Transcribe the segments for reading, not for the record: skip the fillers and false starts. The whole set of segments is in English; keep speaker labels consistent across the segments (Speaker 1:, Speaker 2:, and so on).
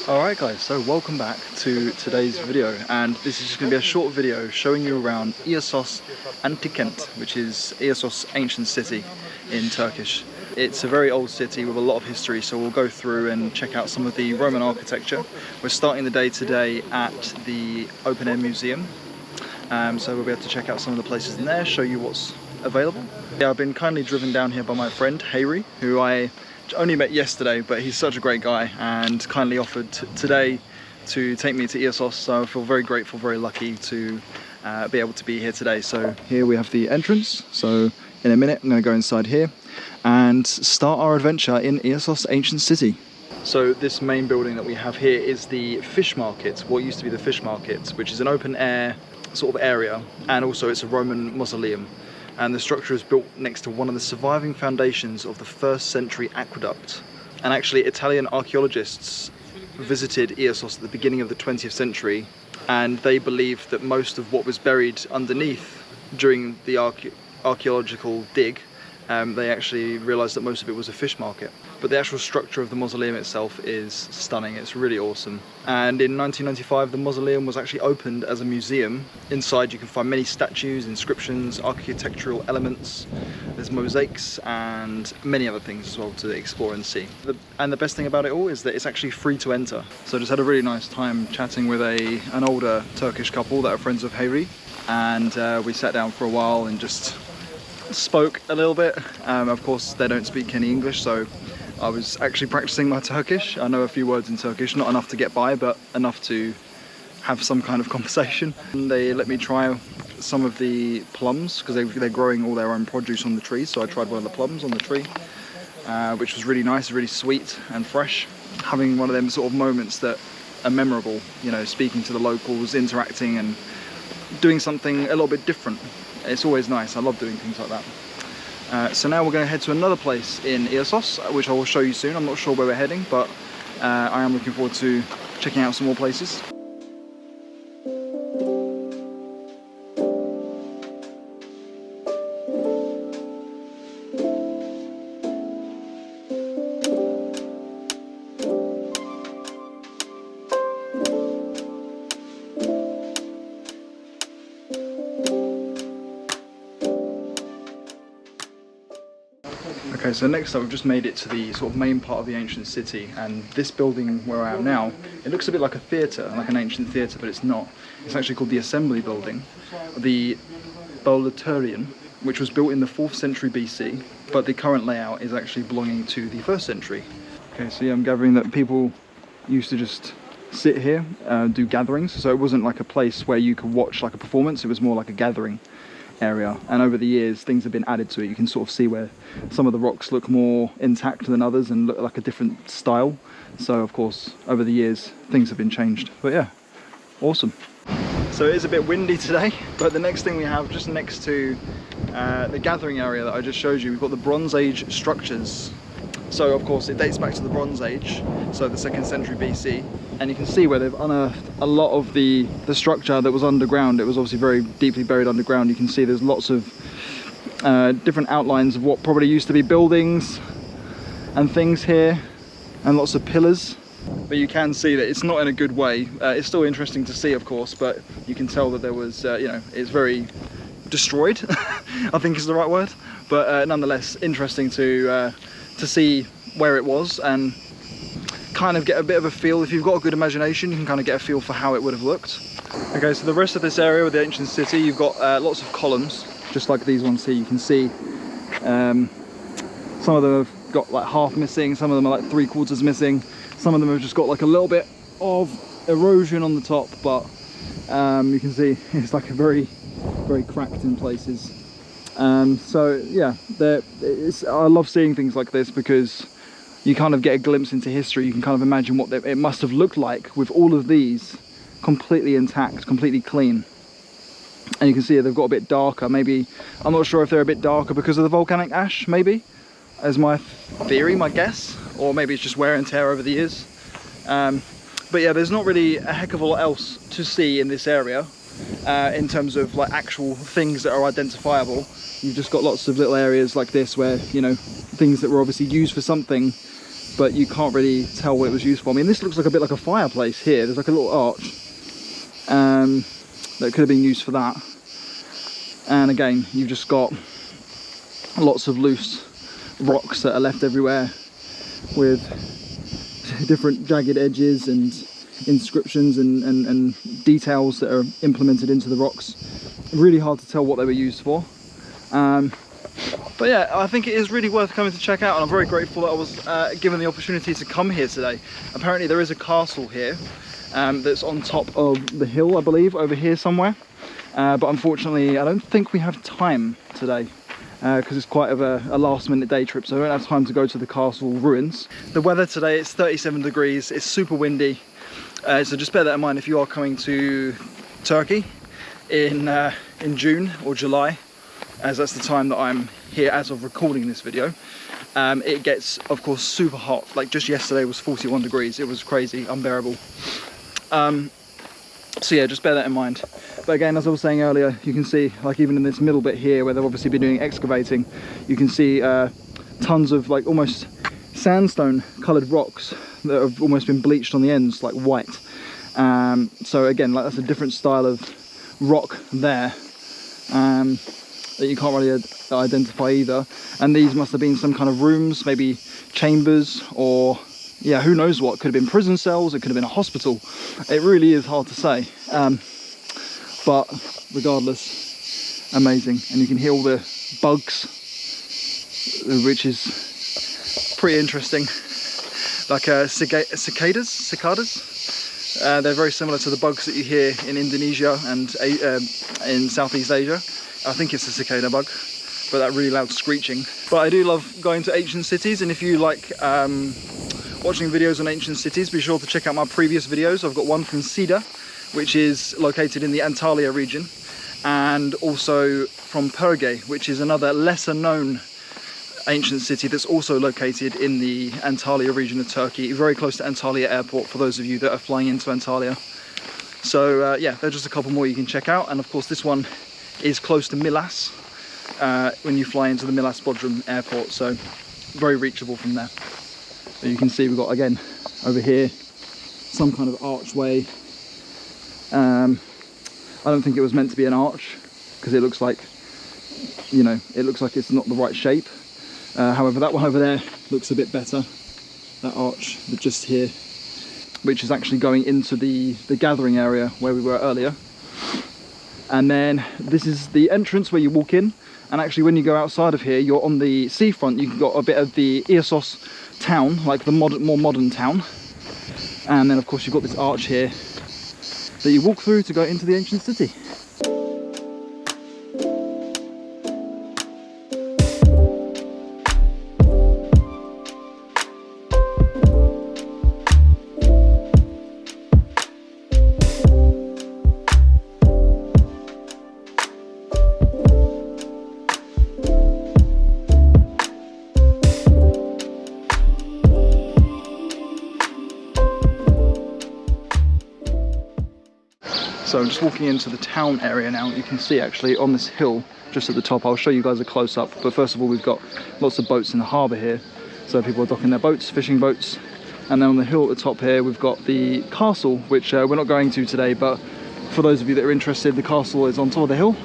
Speaker 1: Alright guys, so welcome back to today's video, and this is just going to be a short video showing you around Iassos Ancient City, which is Iassos Ancient City in Turkish. It's a very old city with a lot of history, so we'll go through and check out some of the Roman architecture. We're starting the day today at the open air museum, so we'll be able to check out some of the places in there, show you what's available. Yeah, I've been kindly driven down here by my friend Hayri, who I only met yesterday, but he's such a great guy and kindly offered today to take me to Iassos, so I feel very grateful, very lucky to be able to be here today. So here we have the entrance, so in a minute I'm going to go inside here and start our adventure in Iassos Ancient City. So this main building that we have here is the fish market, what used to be the fish market, which is an open air sort of area, and also it's a Roman mausoleum. And the structure is built next to one of the surviving foundations of the 1st century aqueduct. And actually Italian archaeologists visited Iassos at the beginning of the 20th century, and they believed that most of what was buried underneath during the archaeological dig, they actually realized that most of it was a fish market. But the actual structure of the mausoleum itself is stunning, it's really awesome. And in 1995 the mausoleum was actually opened as a museum. Inside you can find many statues, inscriptions, architectural elements, there's mosaics and many other things as well to explore and see. And the best thing about it all is that it's actually free to enter. So I just had a really nice time chatting with an older Turkish couple that are friends of Hayri, and we sat down for a while and just spoke a little bit. Of course they don't speak any English, so I was actually practicing my Turkish. I know a few words in Turkish, not enough to get by, but enough to have some kind of conversation. And they let me try some of the plums, because they're growing all their own produce on the trees, so I tried one of the plums on the tree, which was really nice, really sweet and fresh. Having one of them sort of moments that are memorable, you know, speaking to the locals, interacting and doing something a little bit different. It's always nice, I love doing things like that. So now we're going to head to another place in Iassos, which I will show you soon. I'm not sure where we're heading, but I am looking forward to checking out some more places. Okay, so next up we've just made it to the sort of main part of the ancient city, and this building where I am now, it looks a bit like a theatre, like an ancient theatre, but it's not. It's actually called the Assembly Building, the Boleterian, which was built in the 4th century BC, but the current layout is actually belonging to the 1st century. Okay, so yeah, I'm gathering that people used to just sit here, do gatherings, so it wasn't like a place where you could watch like a performance, it was more like a gathering area. And over the years things have been added to it. You can sort of see where some of the rocks look more intact than others and look like a different style. So of course over the years things have been changed, but yeah, awesome. So it is a bit windy today, but the next thing we have just next to the gathering area that I just showed you, we've got the Bronze Age structures. So of course it dates back to the Bronze Age, so the 2nd century BC, and you can see where they've unearthed a lot of the structure that was underground. It was obviously very deeply buried underground. You can see there's lots of different outlines of what probably used to be buildings and things here, and lots of pillars. But you can see that it's not in a good way. It's still interesting to see, of course, but you can tell that there was, you know, it's very destroyed, I think is the right word. But nonetheless, interesting to see where it was and kind of get a bit of a feel. If you've got a good imagination, you can kind of get a feel for how it would have looked. Okay, so the rest of this area with the ancient city, you've got lots of columns, just like these ones here. You can see some of them have got like half missing, some of them are like 3/4 missing, some of them have just got like a little bit of erosion on the top, but you can see it's like a very cracked in places. So yeah, I love seeing things like this because you kind of get a glimpse into history. You can kind of imagine what it must have looked like with all of these completely intact, completely clean. And you can see they've got a bit darker. Maybe, I'm not sure if they're a bit darker because of the volcanic ash, maybe, as my theory, my guess, or maybe it's just wear and tear over the years. But yeah, there's not really a heck of a lot else to see in this area in terms of like actual things that are identifiable. You've just got lots of little areas like this where, you know, things that were obviously used for something but you can't really tell what it was used for. I mean, this looks like a bit like a fireplace here. There's like a little arch that could have been used for that. And again, you've just got lots of loose rocks that are left everywhere with different jagged edges and inscriptions and details that are implemented into the rocks. Really hard to tell what they were used for. But yeah, I think it is really worth coming to check out, and I'm very grateful that I was given the opportunity to come here today. Apparently there is a castle here that's on top of the hill, I believe, over here somewhere. But unfortunately, I don't think we have time today because it's quite of a last-minute day trip, so I don't have time to go to the castle ruins. The weather today is 37 degrees, it's super windy, so just bear that in mind if you are coming to Turkey in June or July, as that's the time that I'm here as of recording this video. It gets, of course, super hot. Like just yesterday was 41 degrees. It was crazy, unbearable. So yeah, just bear that in mind. But again, as I was saying earlier, you can see, like even in this middle bit here where they've obviously been doing excavating, you can see tons of like almost sandstone coloured rocks that have almost been bleached on the ends, like white. So again, like that's a different style of rock there that you can't really identify either. And these must have been some kind of rooms, maybe chambers, or yeah, who knows what. Could have been prison cells, it could have been a hospital. It really is hard to say. But regardless, amazing. And you can hear all the bugs, which is pretty interesting. Like cicadas. They're very similar to the bugs that you hear in Indonesia and in Southeast Asia. I think it's a cicada bug, but that really loud screeching. But I do love going to ancient cities, and if you like watching videos on ancient cities, be sure to check out my previous videos. I've got one from Sida, which is located in the Antalya region, and also from Perge, which is another lesser known ancient city that's also located in the Antalya region of Turkey, very close to Antalya Airport for those of you that are flying into Antalya. So yeah, there's just a couple more you can check out, and of course this one is close to Milas when you fly into the Milas Bodrum Airport, so very reachable from there. So you can see we've got, again, over here, some kind of archway. I don't think it was meant to be an arch, because it looks like, you know, it looks like it's not the right shape. However, that one over there looks a bit better, that arch just here, which is actually going into the gathering area where we were earlier. And then this is the entrance where you walk in, and actually when you go outside of here, you're on the seafront. You've got a bit of the Iassos town, like the more modern town. And then of course you've got this arch here that you walk through to go into the ancient city. So I'm just walking into the town area now. You can see actually on this hill just at the top, I'll show you guys a close-up, but first of all we've got lots of boats in the harbour here, so people are docking their boats, fishing boats. And then on the hill at the top here we've got the castle, which we're not going to today, but for those of you that are interested, the castle is on top of the hill.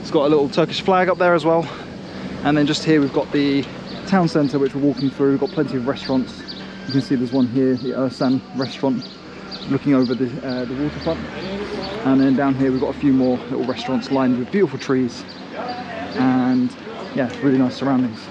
Speaker 1: It's got a little Turkish flag up there as well. And then just here we've got the town centre, which we're walking through. We've got plenty of restaurants. You can see there's one here, the Ersan restaurant, looking over the waterfront. And then down here we've got a few more little restaurants lined with beautiful trees, and yeah, really nice surroundings.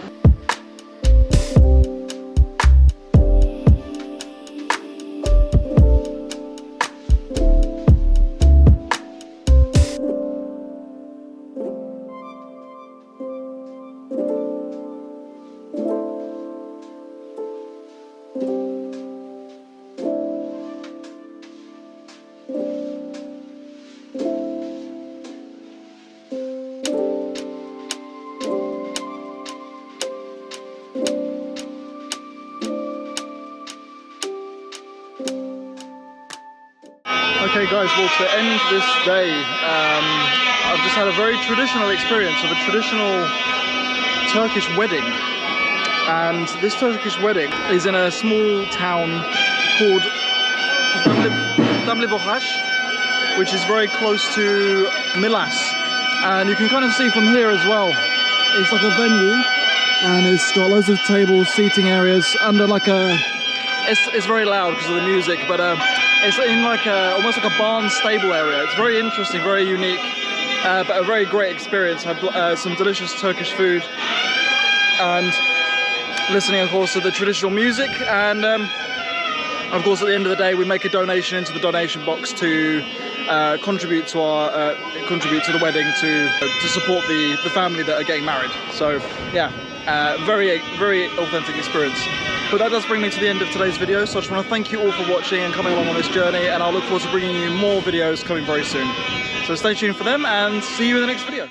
Speaker 1: Okay guys, well, to end this day, I've just had a very traditional experience of a traditional Turkish wedding. And this Turkish wedding is in a small town called Damlibohash, which is very close to Milas. And you can kind of see from here as well, it's like a venue, and it's got loads of tables, seating areas, under like a... It's very loud because of the music, but it's in like almost like a barn stable area. It's very interesting, very unique, but a very great experience. Had some delicious Turkish food, and listening of course to the traditional music, and of course at the end of the day we make a donation into the donation box to contribute to the wedding, to support the family that are getting married. So yeah, very authentic experience. But that does bring me to the end of today's video, so I just want to thank you all for watching and coming along on this journey, and I'll look forward to bringing you more videos coming very soon. So stay tuned for them, and see you in the next video.